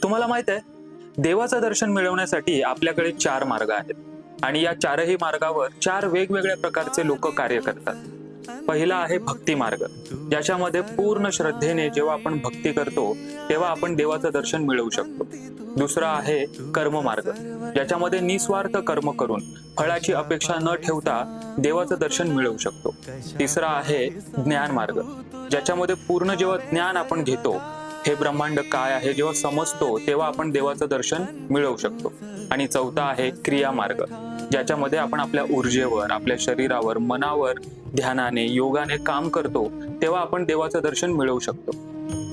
तुम्हाला माहित आहे, देवाचं दर्शन मिळवण्यासाठी आपल्याकडे 4 मार्ग आहेत आणि या 4ही मार्गावर 4 वेगवेगळ्या प्रकारचे लोक कार्य करतात. पहिला आहे भक्ती मार्ग, ज्याच्यामध्ये पूर्ण श्रद्धेने जेव्हा आपण भक्ती करतो तेव्हा आपण देवाचं दर्शन मिळवू शकतो. दुसरा आहे कर्म मार्ग, ज्याच्यामध्ये निस्वार्थ कर्म करून फळाची अपेक्षा न ठेवता देवाचं दर्शन मिळवू शकतो. तिसरा आहे ज्ञान मार्ग, ज्याच्यामध्ये पूर्ण जेव्हा ज्ञान आपण घेतो, हे ब्रह्मांड काय आहे जेव्हा समजतो, तेव्हा आपण देवाचं दर्शन मिळवू शकतो. आणि चौथा आहे क्रिया मार्ग, ज्याच्यामध्ये आपण आपल्या ऊर्जेवर, आपल्या शरीरावर, मनावर ध्यानाने, योगाने काम करतो, तेव्हा आपण देवाचं दर्शन मिळवू शकतो.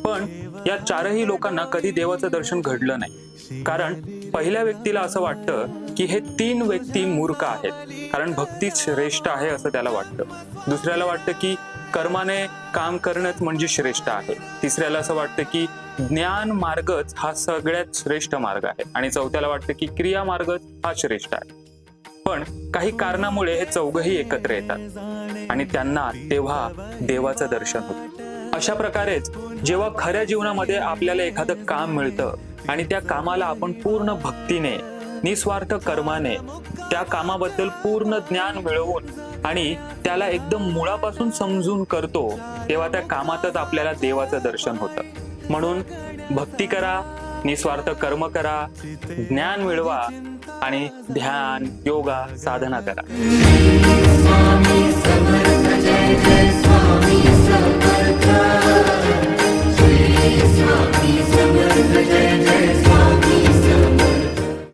पण या 4ही लोकांना कधी देवाचं दर्शन घडलं नाही, कारण पहिल्या व्यक्तीला असं वाटतं की हे 3 व्यक्ती मूर्ख आहेत, कारण भक्ती श्रेष्ठ आहे असं त्याला वाटतं. दुसऱ्याला वाटतं की कर्माने काम करणंच म्हणजे श्रेष्ठ आहे. तिसऱ्याला असं वाटतं की ज्ञान मार्गच हा सगळ्यात श्रेष्ठ मार्ग आहे. आणि चौथ्याला वाटतं की क्रिया मार्गच हा श्रेष्ठ आहे. पण काही कारणामुळे हे चौघही एकत्र येतात आणि त्यांना तेव्हा देवाचं दर्शन होतं. अशा प्रकारेच जेव्हा खऱ्या जीवनामध्ये आपल्याला एखादं काम मिळतं आणि त्या कामाला आपण पूर्ण भक्तीने, निस्वार्थ कर्माने, त्या कामाबद्दल पूर्ण ज्ञान मिळवून आणि त्याला एकदम मुळापासून समजून करतो, तेव्हा त्या कामातच आपल्याला देवाचं दर्शन होतं. म्हणून भक्ती करा, निस्वार्थ कर्म करा, ज्ञान मिळवा आणि ध्यान, योगा, साधना करा.